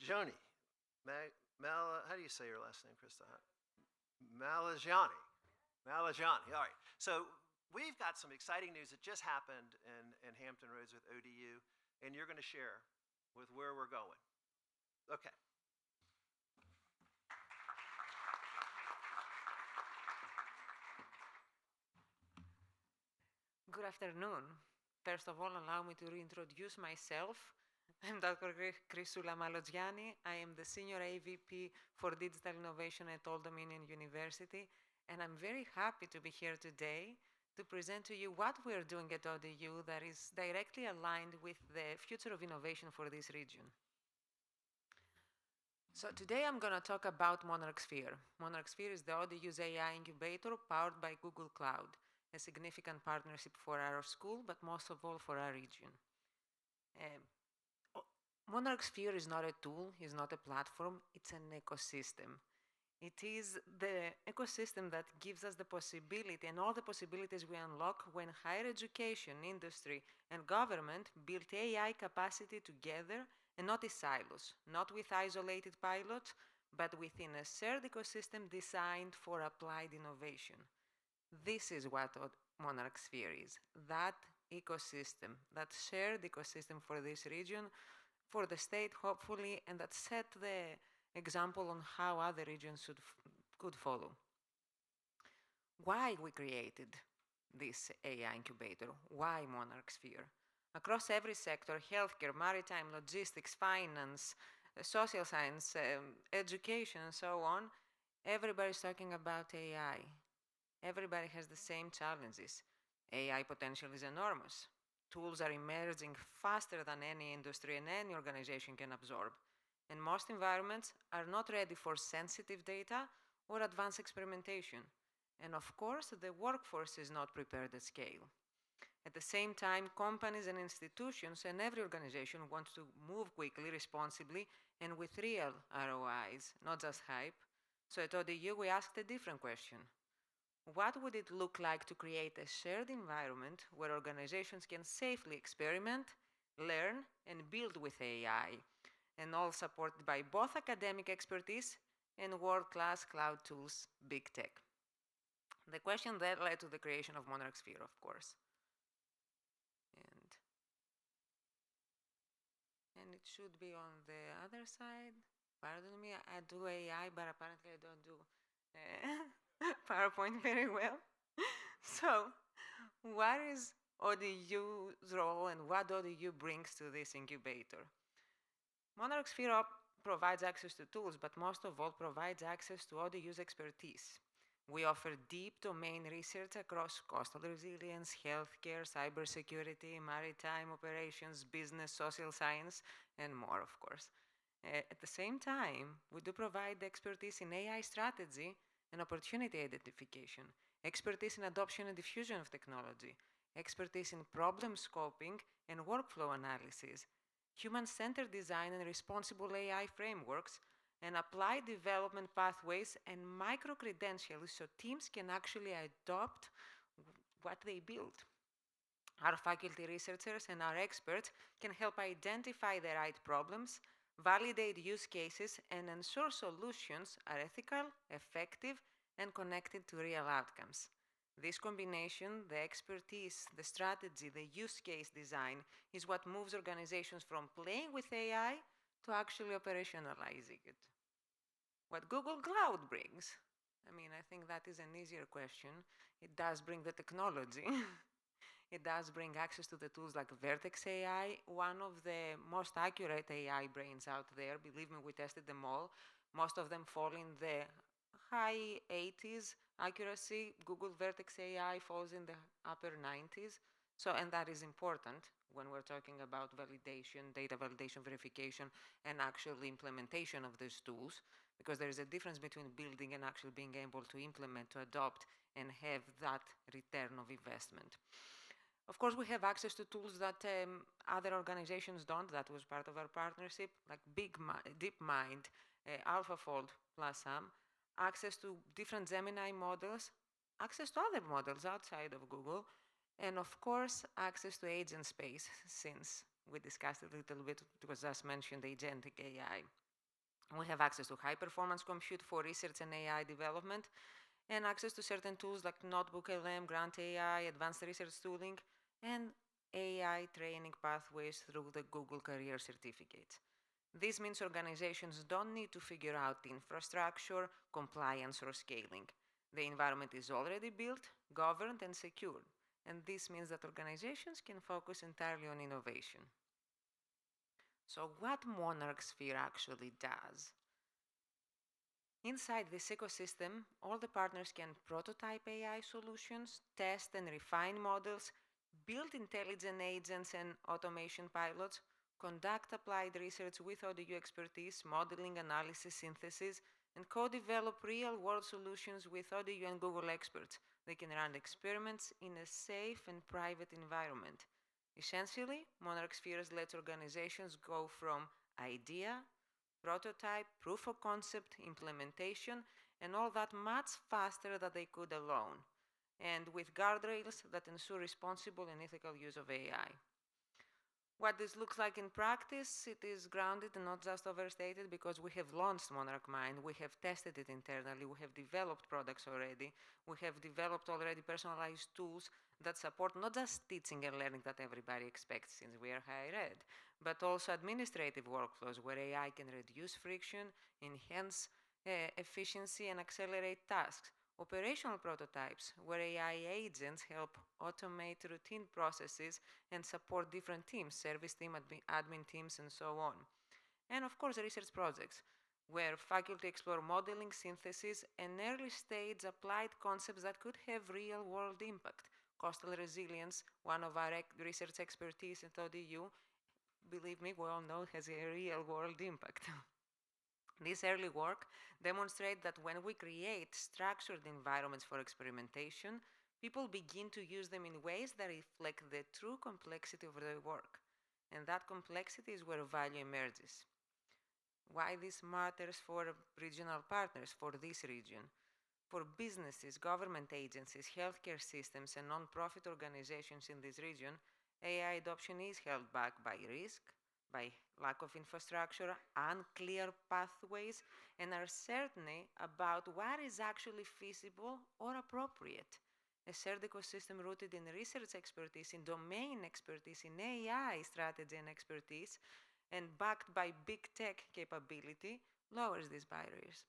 Malogianni. How do you say your last name, Krista? Malogianni. Malogianni. All right. So we've got some exciting news that just happened in Hampton Roads with ODU, and you're going to share with where we're going. Okay. Good afternoon. First of all, allow me to reintroduce myself. I'm Dr. Chrysoula Malogianni. I am the Senior AVP for Digital Innovation at Old Dominion University, and I'm very happy to be here today to present to you what we're doing at ODU that is directly aligned with the future of innovation for this region. So today I'm going to talk about MonarchSphere. MonarchSphere is the ODU's AI incubator powered by Google Cloud, a significant partnership for our school, but most of all for our region. MonarchSphere is not a tool, is not a platform, it's an ecosystem. It is the ecosystem that gives us the possibility and all the possibilities we unlock when higher education, industry, and government build AI capacity together and not in silos, not with isolated pilots, but within a shared ecosystem designed for applied innovation. This is what MonarchSphere is, that ecosystem, that shared ecosystem for this region, for the state, hopefully, and that set the example on how other regions could follow. Why we created this AI incubator? Why MonarchSphere? Across every sector, healthcare, maritime, logistics, finance, social science, education, and so on, everybody's talking about AI. Everybody has the same challenges. AI potential is enormous. Tools are emerging faster than any industry and any organization can absorb. And most environments are not ready for sensitive data or advanced experimentation. And of course, the workforce is not prepared at scale. At the same time, companies and institutions and every organization want to move quickly, responsibly, and with real ROIs, not just hype. So at ODU, we asked a different question. What would it look like to create a shared environment where organizations can safely experiment, learn, and build with AI, and all supported by both academic expertise and world-class cloud tools, big tech? The question that led to the creation of MonarchSphere, of course. And it should be on the other side. Pardon me, I do AI, but apparently I don't do PowerPoint very well. So, what is ODU's role and what ODU brings to this incubator? MonarchSphere provides access to tools, but most of all provides access to ODU's expertise. We offer deep domain research across coastal resilience, healthcare, cybersecurity, maritime operations, business, social science, and more, of course. At the same time, we do provide expertise in AI strategy and opportunity identification, expertise in adoption and diffusion of technology, expertise in problem scoping and workflow analysis, human-centered design and responsible AI frameworks, and applied development pathways and micro-credentials so teams can actually adopt what they build. Our faculty researchers and our experts can help identify the right problems, validate use cases, and ensure solutions are ethical, effective, and connected to real outcomes. This combination, the expertise, the strategy, the use case design, is what moves organizations from playing with AI to actually operationalizing it. What Google Cloud brings? I mean, I think that is an easier question. It does bring the technology. It does bring access to the tools like Vertex AI, one of the most accurate AI brains out there. Believe me, we tested them all. Most of them fall in the high 80s accuracy. Google Vertex AI falls in the upper 90s. So, and that is important when we're talking about validation, data validation, verification, and actual implementation of these tools, because there is a difference between building and actually being able to implement, to adopt, and have that return of investment. Of course, we have access to tools that other organizations don't. That was part of our partnership, like DeepMind, AlphaFold, plus some, access to different Gemini models, access to other models outside of Google, and of course, access to agent space, since we discussed it a little bit, it was just mentioned agentic AI. We have access to high-performance compute for research and AI development, and access to certain tools like Notebook LM, Grant AI, advanced research tooling, and AI training pathways through the Google Career Certificates. This means organizations don't need to figure out infrastructure, compliance, or scaling. The environment is already built, governed, and secured, and this means that organizations can focus entirely on innovation. So what MonarchSphere actually does? Inside this ecosystem, all the partners can prototype AI solutions, test and refine models, build intelligent agents and automation pilots, conduct applied research with ODU expertise, modeling, analysis, synthesis, and co-develop real-world solutions with ODU and Google experts. They can run experiments in a safe and private environment. Essentially, MonarchSphere lets organizations go from idea, prototype, proof of concept, implementation, and all that much faster than they could alone, and with guardrails that ensure responsible and ethical use of AI. What this looks like in practice, it is grounded and not just overstated because we have launched Monarch Mind, we have tested it internally, we have developed products already, we have developed already personalized tools that support not just teaching and learning that everybody expects since we are higher ed, but also administrative workflows where AI can reduce friction, enhance efficiency, and accelerate tasks. Operational prototypes, where AI agents help automate routine processes and support different teams, service team, admin teams, and so on. And of course, research projects, where faculty explore modeling, synthesis, and early stage applied concepts that could have real world impact. Coastal resilience, one of our research expertise at ODU, believe me, we all know has a real world impact. This early work demonstrates that when we create structured environments for experimentation, people begin to use them in ways that reflect the true complexity of their work. And that complexity is where value emerges. Why this matters for regional partners, for this region? For businesses, government agencies, healthcare systems, and non-profit organizations in this region, AI adoption is held back by risk, by lack of infrastructure, unclear pathways, and uncertainty about what is actually feasible or appropriate. A shared ecosystem rooted in research expertise, in domain expertise, in AI strategy and expertise, and backed by big tech capability lowers these barriers.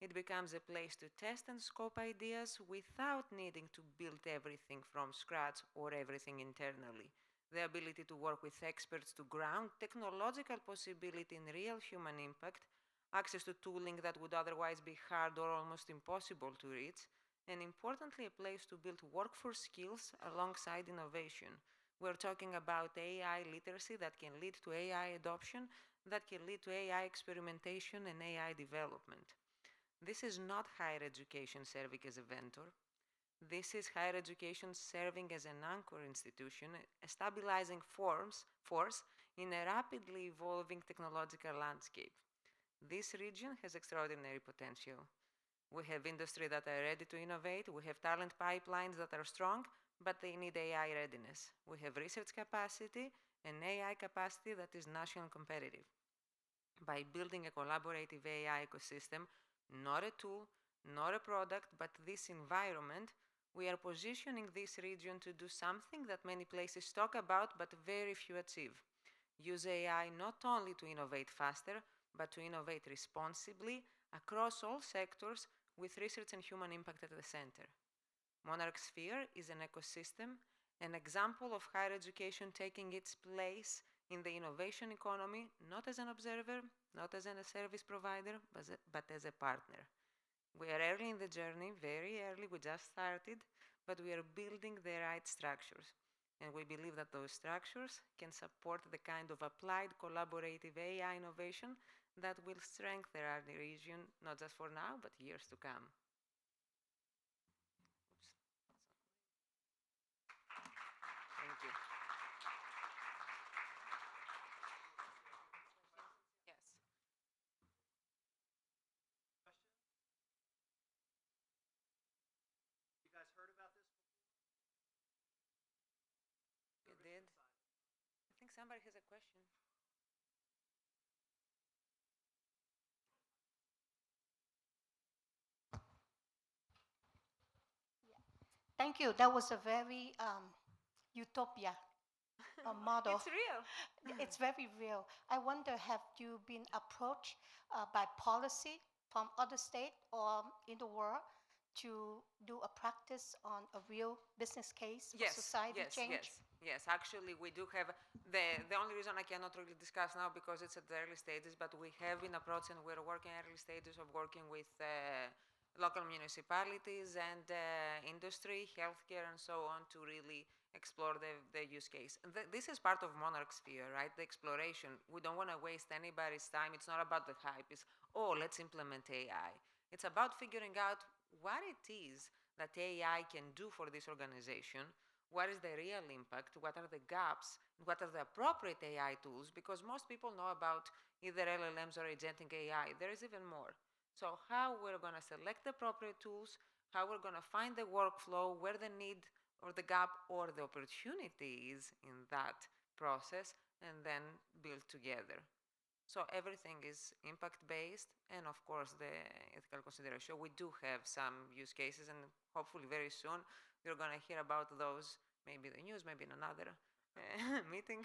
It becomes a place to test and scope ideas without needing to build everything from scratch or everything internally. The ability to work with experts to ground technological possibility in real human impact, access to tooling that would otherwise be hard or almost impossible to reach, and importantly, a place to build workforce skills alongside innovation. We're talking about AI literacy that can lead to AI adoption, that can lead to AI experimentation and AI development. This is not higher education serving as a vendor. This is higher education serving as an anchor institution, a stabilizing force in a rapidly evolving technological landscape. This region has extraordinary potential. We have industry that are ready to innovate, we have talent pipelines that are strong, but they need AI readiness. We have research capacity and AI capacity that is national competitive. By building a collaborative AI ecosystem, not a tool, not a product, but this environment, we are positioning this region to do something that many places talk about but very few achieve. Use AI not only to innovate faster, but to innovate responsibly across all sectors with research and human impact at the center. MonarchSphere is an ecosystem, an example of higher education taking its place in the innovation economy, not as an observer, not as a service provider, but as a partner. We are early in the journey, very early, we just started, but we are building the right structures. And we believe that those structures can support the kind of applied collaborative AI innovation that will strengthen our region, not just for now, but years to come. Thank you. Yes. You guys heard about this before? You did? I think somebody has a question. Thank you. That was a very utopia model. It's real. It's very real. I wonder, have you been approached by policy from other state or in the world to do a practice on a real business case for society change? Yes. Actually, we do have the only reason I cannot really discuss now because it's at the early stages, but we have been approached and we're working early stages of working with local municipalities and industry, healthcare, and so on to really explore the use case. And this is part of MonarchSphere, right? The exploration. We don't want to waste anybody's time. It's not about the hype. It's, oh, let's implement AI. It's about figuring out what it is that AI can do for this organization, what is the real impact, what are the gaps, what are the appropriate AI tools, because most people know about either LLMs or agentic AI. There is even more. So how we're going to select the appropriate tools, how we're going to find the workflow, where the need or the gap or the opportunity is in that process, and then build together. So everything is impact-based, and of course the ethical consideration. We do have some use cases, and hopefully very soon you're going to hear about those, maybe the news, maybe in another meeting.